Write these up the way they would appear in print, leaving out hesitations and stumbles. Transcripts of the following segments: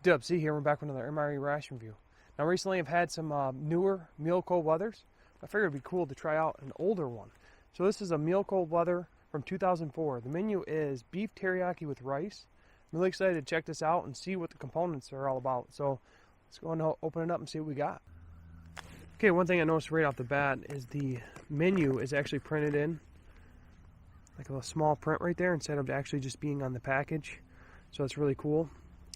Dub C here. We're back with another MRE ration review. Now recently I've had some newer meal cold weathers. I figured it'd be cool to try out an older one. So this is a meal cold weather from 2004. The menu is beef teriyaki with rice. I'm really excited to check this out and see what the components are all about. So let's go and open it up and see what we got. Okay, one thing I noticed right off the bat is the menu is actually printed in like a little small print right there instead of actually just being on the package. So it's really cool.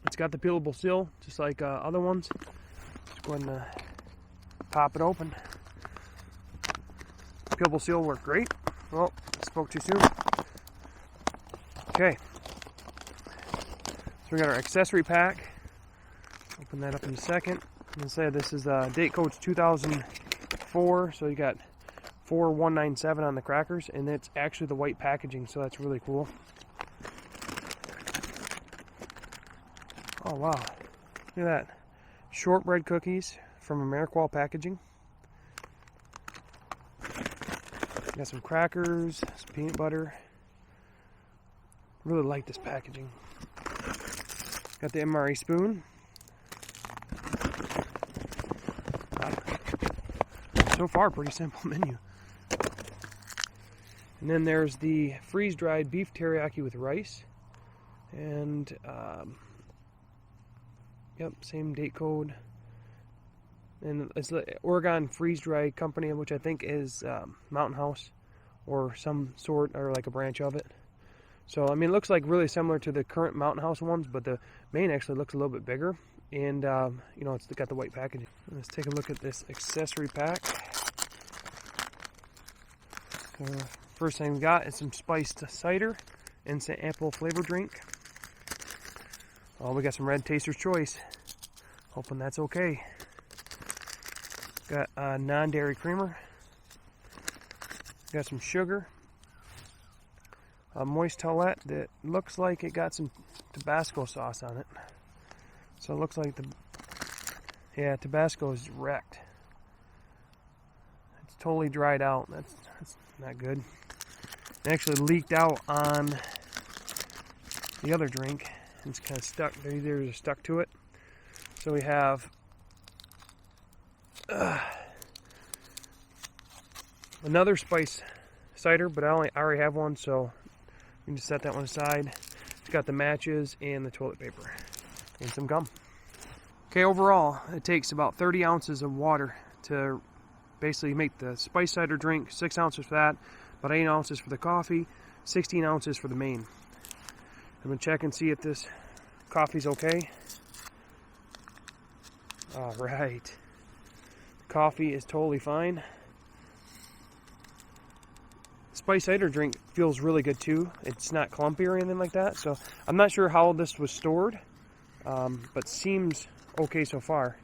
It's got the peelable seal, just like other ones. Just go ahead and pop it open. Peelable seal worked great. Well, I spoke too soon. Okay. So we got our accessory pack. Open that up in a second. I'm going to say this is date code 2004, so you got 4197 on the crackers, and it's actually the white packaging, so that's really cool. Oh wow, look at that. Shortbread cookies from Ameriqual Packaging. Got some crackers, some peanut butter. Really like this packaging. Got the MRE spoon. So far, pretty simple menu. And then there's the freeze-dried beef teriyaki with rice. And yep, same date code. And it's the Oregon Freeze Dry Company, which I think is Mountain House or some sort, or like a branch of it. So, I mean, it looks like really similar to the current Mountain House ones, but the main actually looks a little bit bigger. And, you know, it's got the white packaging. Let's take a look at this accessory pack. So, first thing we got is some spiced cider and some apple flavor drink. Oh, we got some Red Taster's Choice. Hoping that's okay. Got a non-dairy creamer. Got some sugar. A moist towelette that looks like it got some Tabasco sauce on it. So it looks like Tabasco is wrecked. It's totally dried out. That's not good. It actually leaked out on the other drink. It's kind of stuck. They're stuck to it. So we have another spice cider, but I already have one, so we can just set that one aside. It's got the matches and the toilet paper and some gum. Okay, overall, it takes about 30 ounces of water to basically make the spice cider drink. 6 ounces for that, about 8 ounces for the coffee, 16 ounces for the main. I'm going to check and see if this coffee's okay. All right. Coffee is totally fine. Spice cider drink feels really good too. It's not clumpy or anything like that. So I'm not sure how this was stored, but seems okay so far.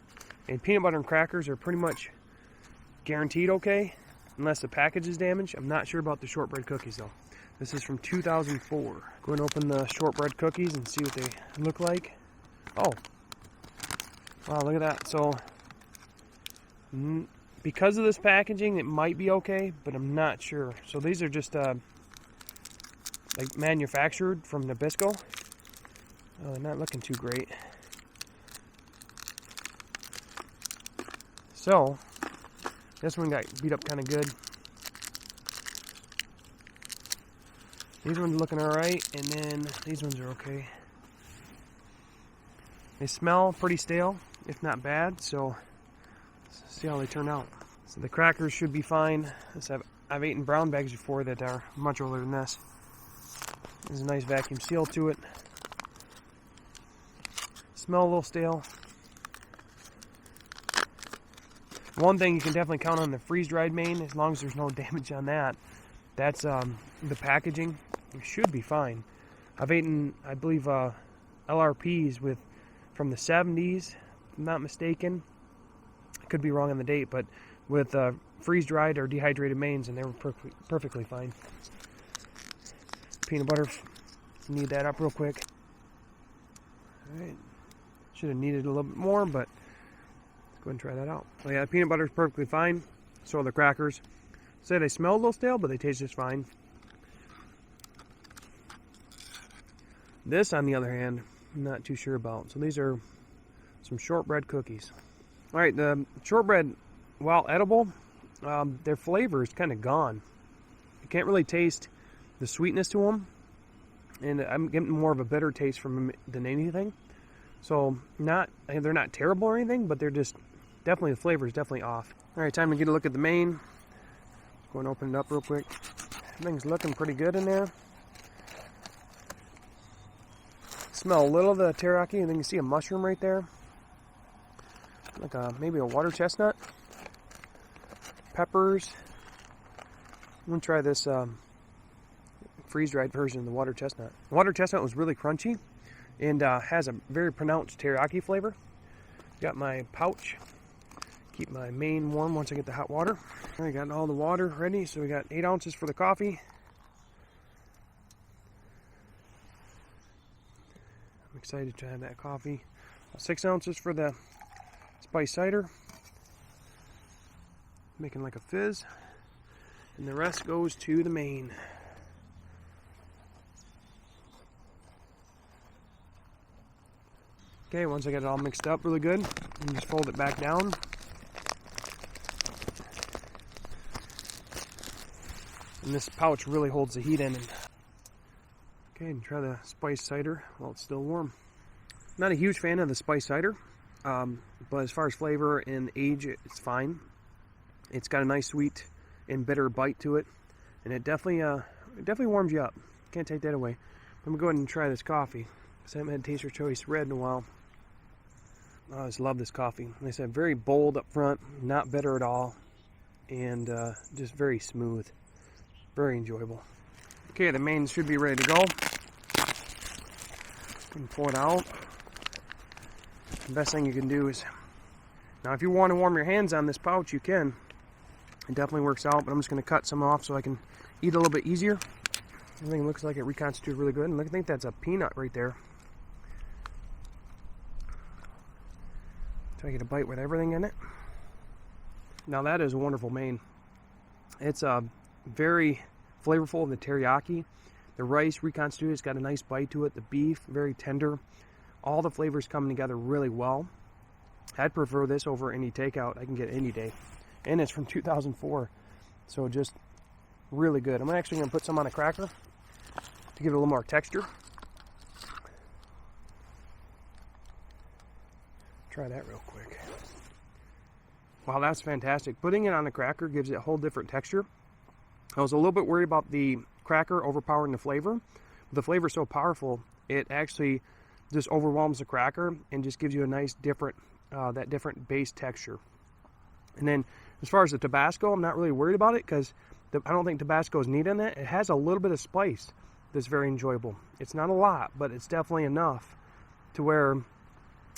And peanut butter and crackers are pretty much guaranteed okay, unless the package is damaged. I'm not sure about the shortbread cookies though. This is from 2004. Go and open the shortbread cookies and see what they look like. Oh, wow, look at that. So, because of this packaging, it might be okay, but I'm not sure. So these are just like manufactured from Nabisco. Oh, they're not looking too great. So, this one got beat up kind of good. These ones are looking alright, and then these ones are okay. They smell pretty stale, if not bad, so let's see how they turn out. So the crackers should be fine. I've eaten brown bags before that are much older than this. There's a nice vacuum seal to it. Smell a little stale. One thing you can definitely count on the freeze-dried main, as long as there's no damage on that. That's the packaging. It should be fine. I've eaten, I believe, LRPs from the 70s, if I'm not mistaken. I could be wrong on the date, but with freeze-dried or dehydrated mains, and they were perfectly fine. Peanut butter, knead that up real quick. Alright, should have kneaded a little bit more, but let's go ahead and try that out. So yeah, the peanut butter is perfectly fine. So are the crackers. Say they smell a little stale, but they taste just fine. This, on the other hand, I'm not too sure about. So these are some shortbread cookies. All right, the shortbread, while edible, their flavor is kind of gone. You can't really taste the sweetness to them, and I'm getting more of a bitter taste from them than anything. So they're not terrible or anything, but they're just definitely, the flavor is definitely off. All right, time to get a look at the main. Go and open it up real quick. Everything's looking pretty good in there. Smell a little of the teriyaki, and then you see a mushroom right there, like maybe a water chestnut. Peppers. I'm gonna try this freeze-dried version of the water chestnut. The water chestnut was really crunchy and has a very pronounced teriyaki flavor. Got my pouch. Keep my main warm once I get the hot water. I got all the water ready, so we got 8 ounces for the coffee. I'm excited to have that coffee. 6 ounces for the spice cider. Making like a fizz. And the rest goes to the main. Okay, once I get it all mixed up really good, you just fold it back down. And this pouch really holds the heat in. Okay, and try the spice cider while it's still warm. Not a huge fan of the spice cider, but as far as flavor and age, it's fine. It's got a nice sweet and bitter bite to it, and it definitely warms you up. Can't take that away. I'm gonna go ahead and try this coffee, because I haven't had Taster Choice Red in a while. I just love this coffee. Like I said, very bold up front, not bitter at all, and just very smooth. Very enjoyable. Okay, the main should be ready to go. And pour it out. The best thing you can do is, now if you want to warm your hands on this pouch, you can. It definitely works out, but I'm just going to cut some off so I can eat a little bit easier. Everything looks like it reconstituted really good. And I think that's a peanut right there. Try to get a bite with everything in it. Now that is a wonderful main. It's very flavorful of the teriyaki. The rice reconstituted, it's got a nice bite to it. The beef, very tender. All the flavors coming together really well. I'd prefer this over any takeout I can get any day. And it's from 2004, so just really good. I'm actually going to put some on a cracker to give it a little more texture. Try that real quick. Wow, that's fantastic. Putting it on a cracker gives it a whole different texture. I was a little bit worried about the cracker overpowering the flavor. But the flavor is so powerful, it actually just overwhelms the cracker and just gives you a nice different, that different base texture. And then as far as the Tabasco, I'm not really worried about it because I don't think Tabasco is needed in it. It has a little bit of spice that's very enjoyable. It's not a lot, but it's definitely enough to where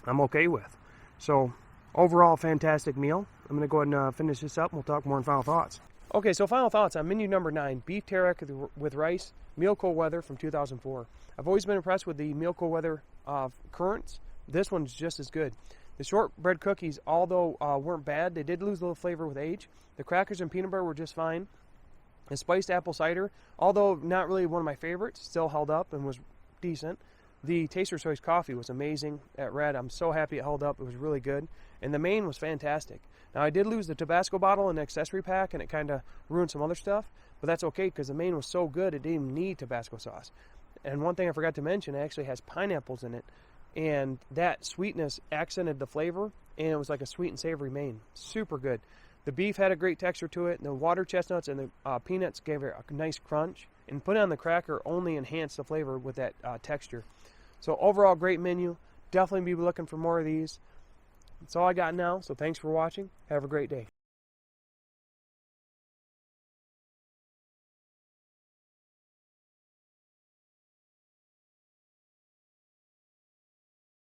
I'm okay with. So overall, fantastic meal. I'm going to go ahead and finish this up and we'll talk more in final thoughts. Okay, so final thoughts on menu number 9, beef teriyaki with rice, meal cold weather from 2004. I've always been impressed with the meal cold weather currents. This one's just as good. The shortbread cookies, although weren't bad, they did lose a little flavor with age. The crackers and peanut butter were just fine. The spiced apple cider, although not really one of my favorites, still held up and was decent. The Taster Choice coffee was amazing at Red. I'm so happy it held up. It was really good. And the main was fantastic. Now, I did lose the Tabasco bottle in the accessory pack, and it kind of ruined some other stuff. But that's okay, because the main was so good, it didn't even need Tabasco sauce. And one thing I forgot to mention, it actually has pineapples in it. And that sweetness accented the flavor, and it was like a sweet and savory main. Super good. The beef had a great texture to it. The water chestnuts and the peanuts gave it a nice crunch. And putting on the cracker only enhanced the flavor with that texture. So overall, great menu. Definitely be looking for more of these. That's all I got now, so thanks for watching. Have a great day.